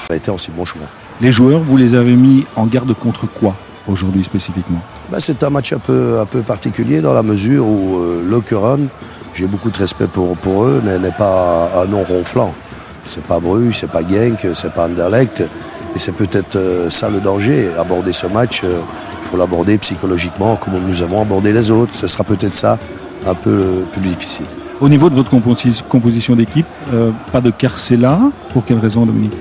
Ça a été aussi bon choix. Les joueurs, vous les avez mis en garde contre quoi aujourd'hui spécifiquement? C'est un match un peu particulier dans la mesure où le Curran, j'ai beaucoup de respect pour eux, n'est pas un nom ronflant. C'est pas Bruges, c'est pas Genk, c'est pas Anderlecht. Et c'est peut-être ça le danger. Aborder ce match, il faut l'aborder psychologiquement comme nous avons abordé les autres. Ce sera peut-être ça un peu plus difficile. Au niveau de votre composition d'équipe, pas de Carcella. Pour quelle raison, Dominique?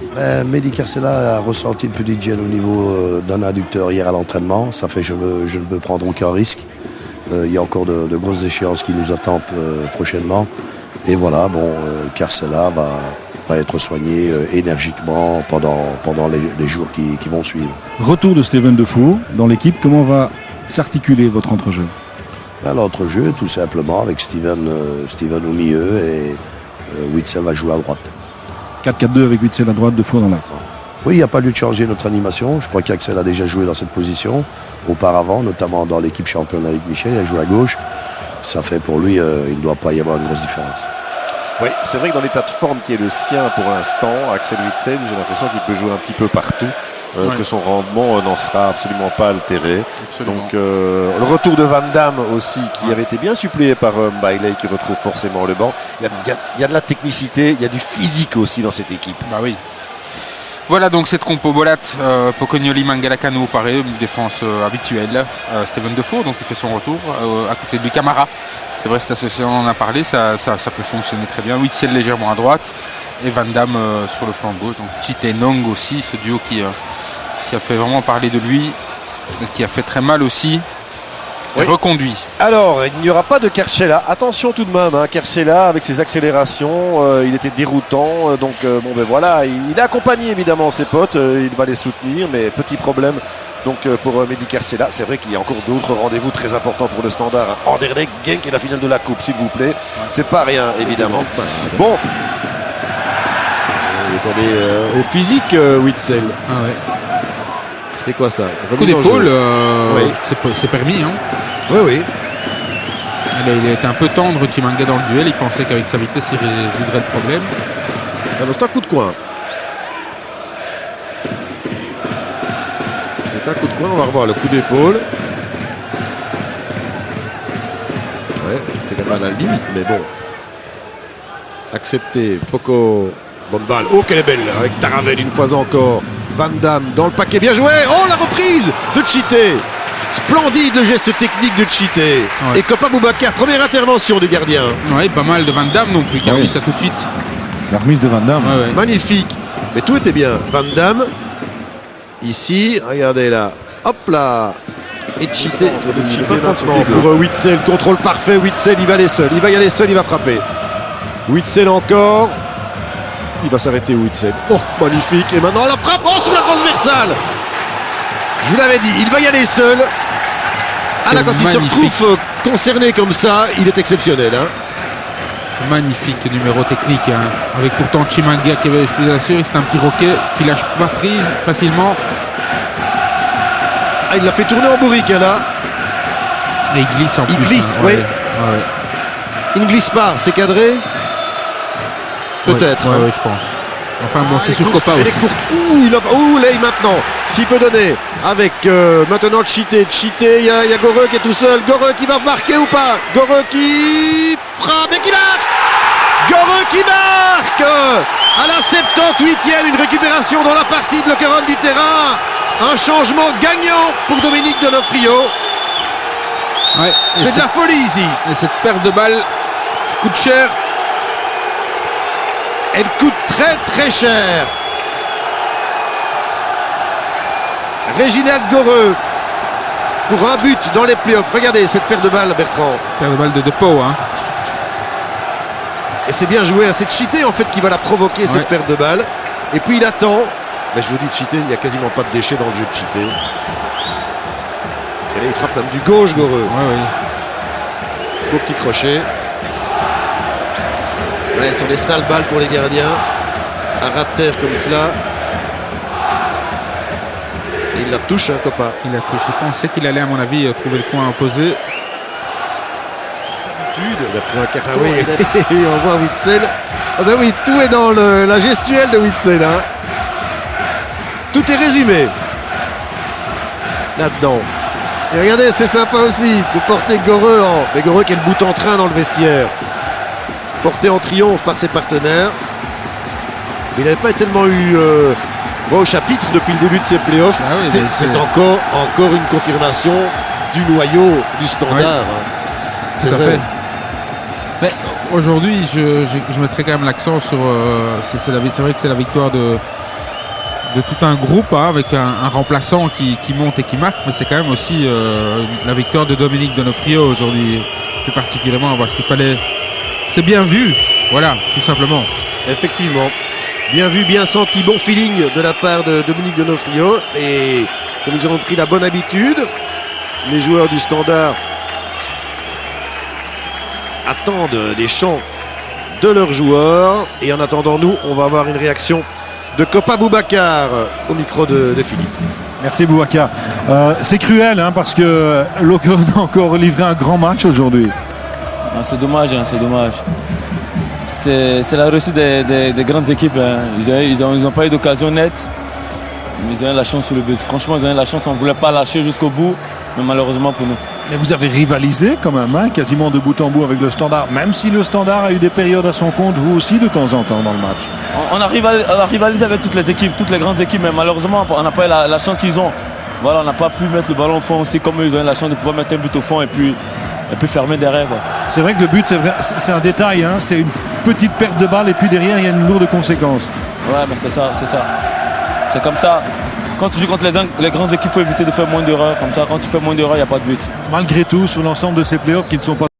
Mehdi Carcella a ressenti une petite gêne au niveau d'un adducteur hier à l'entraînement. Ça fait que je ne peux prendre aucun risque. Il y a encore de grosses échéances qui nous attendent prochainement. Et voilà, Carcella va être soigné énergiquement pendant les jours qui vont suivre. Retour de Steven Defour dans l'équipe. Comment va s'articuler votre entrejeu? L'entrejeu, tout simplement, avec Steven au milieu et Witsel va jouer à droite. 4-4-2 avec Witsel à droite, Defour dans l'axe. Oui, il n'y a pas lieu de changer notre animation. Je crois qu'Axel a déjà joué dans cette position auparavant, notamment dans l'équipe championne avec Michel. Il a joué à gauche. Ça fait pour lui, il ne doit pas y avoir une grosse différence. Oui, c'est vrai que dans l'état de forme qui est le sien pour l'instant, Axel Witsel, j'ai l'impression qu'il peut jouer un petit peu partout. Que son rendement n'en sera absolument pas altéré. Absolument. Donc le retour de Van Damme aussi, qui avait été bien suppléé par Bailey, qui retrouve forcément le banc. Il y a de la technicité, il y a du physique aussi dans cette équipe. Bah oui. Voilà donc cette compo Bolat, Pocognoli, Mangala Kano, pareil, une défense habituelle. Steven Defour, donc il fait son retour. À côté de lui, Camara. C'est vrai, cette association, on en a parlé, ça peut fonctionner très bien. Witsel légèrement à droite. Et Van Damme sur le flanc gauche. Donc Chite Nong aussi, ce duo qui a fait vraiment parler de lui, et qui a fait très mal aussi. Oui. Reconduit. Alors, il n'y aura pas de Carcella. Attention tout de même, Carcella avec ses accélérations, il était déroutant. Donc voilà, il a accompagné évidemment ses potes, il va les soutenir, mais petit problème. Donc pour Mehdi Carcella, c'est vrai qu'il y a encore d'autres rendez-vous très importants pour le Standard. Anderlecht, Genk et la finale de la Coupe, s'il vous plaît. C'est pas rien, évidemment. Bon. Il est allé au physique, Witsel. Ah ouais. C'est quoi ça? Coup d'épaule, oui. C'est permis. Oui. Il a été un peu tendre, Chimanga, dans le duel. Il pensait qu'avec sa vitesse, il résoudrait le problème. Alors, c'est un coup de coin. C'est un coup de coin. On va revoir le coup d'épaule. Ouais, c'était quand même à la limite, mais bon. Accepté. Poco. Bonne balle. Oh, qu'elle est belle. Avec Taravel une fois encore. Van Damme dans le paquet. Bien joué. Oh, la reprise de Chite. Splendide le geste technique de Chite. Ouais. Et Kopa Boubacar, première intervention du gardien. Oui, pas mal de Van Damme non plus qui a remis ça tout de suite. La remise de Van Damme. Ouais. Magnifique. Mais tout était bien. Van Damme. Ici, regardez là. Hop là. Et Chite. Pour Witsel. Contrôle parfait. Witsel, il va aller seul. Il va y aller seul, il va frapper. Witsel encore. Il va s'arrêter Witsel. Oh, magnifique. Et maintenant la frappe. Oh, sur la transversale. Je vous l'avais dit, il va y aller seul. Ah là, quand il se retrouve concerné comme ça, il est exceptionnel. Magnifique numéro technique. Avec pourtant Chimanga qui avait, je peux vous assurer que c'est un petit roquet qui lâche pas prise facilement. Ah, il l'a fait tourner en bourrique là. Et il glisse en plus. Il glisse, oui. Ouais. Il ne glisse pas, c'est cadré. Peut-être. Oui, je pense. Enfin bon, c'est sur Copa aussi. Ouh, Ley maintenant, s'il peut donner. Avec maintenant Chite, il y a Goreux qui est tout seul. Goreux qui va marquer ou pas? Goreux qui frappe et qui marque. Goreux qui marque à la 78e, une récupération dans la partie de l'Okeron du terrain. Un changement gagnant pour Dominique Donofrio. Ouais, c'est de la folie ici. Et cette perte de balle coûte cher. Elle coûte très très cher. Réginald Goreux pour un but dans les playoffs. Regardez cette paire de balles, Bertrand. Paire de balles de Pau. Et c'est bien joué. C'est Chite en fait qui va la provoquer, cette paire de balles. Et puis il attend. Mais je vous dis, Chite, il n'y a quasiment pas de déchets dans le jeu de Chite. Et là, il frappe même du gauche, Goreux. Beau petit crochet. Ouais, ce sont des sales balles pour les gardiens. Un ras de terre comme cela. Et il la touche, Copa. Il la touche. Je pensais qu'il allait, à mon avis, trouver le coin opposé. Il a pris un carton. On voit Witsel. Ah ben oui, tout est dans la gestuelle de Witsel. Tout est résumé là-dedans. Et regardez, c'est sympa aussi de porter Goreux mais Goreux qui est le bout en train dans le vestiaire. Porté en triomphe par ses partenaires. Mais il n'avait pas tellement eu voix au chapitre depuis le début de ses playoffs. Ah oui, c'est encore une confirmation du noyau du Standard. Oui. Hein. Tout à fait. Mais aujourd'hui, je mettrais quand même l'accent sur. C'est vrai que c'est la victoire de tout un groupe, hein, avec un remplaçant qui monte et qui marque, mais c'est quand même aussi la victoire de Dominique Donofrio aujourd'hui, plus particulièrement, parce qu'il fallait. C'est bien vu, voilà, tout simplement. Effectivement. Bien vu, bien senti, bon feeling de la part de Dominique Donofrio. Et comme ils ont pris la bonne habitude, les joueurs du Standard attendent des chants de leurs joueurs. Et en attendant, nous, on va avoir une réaction de Kopa Boubacar au micro de Philippe. Merci Boubacar. C'est cruel hein, parce que Lokeren a encore livré un grand match aujourd'hui. C'est dommage, hein, c'est dommage. C'est la réussite des grandes équipes. Hein. Ils n'ont pas eu d'occasion nette. Mais ils ont eu la chance sur le but. Franchement, ils ont eu la chance. On ne voulait pas lâcher jusqu'au bout. Mais malheureusement pour nous. Mais vous avez rivalisé quand même, hein, quasiment de bout en bout avec le Standard. Même si le Standard a eu des périodes à son compte, vous aussi de temps en temps dans le match. On a rivalisé avec toutes les équipes, toutes les grandes équipes. Mais malheureusement, on n'a pas eu la chance qu'ils ont. Voilà, on n'a pas pu mettre le ballon au fond aussi. Comme eux, ils ont eu la chance de pouvoir mettre un but au fond et puis fermer derrière. Quoi. C'est vrai que le but, c'est un détail. Hein, c'est une petite perte de balle et puis derrière, il y a une lourde conséquence. Ouais, mais c'est ça. C'est comme ça. Quand tu joues contre les grandes équipes, il faut éviter de faire moins d'erreurs. Comme ça, quand tu fais moins d'erreurs, il n'y a pas de but. Malgré tout, sur l'ensemble de ces playoffs qui ne sont pas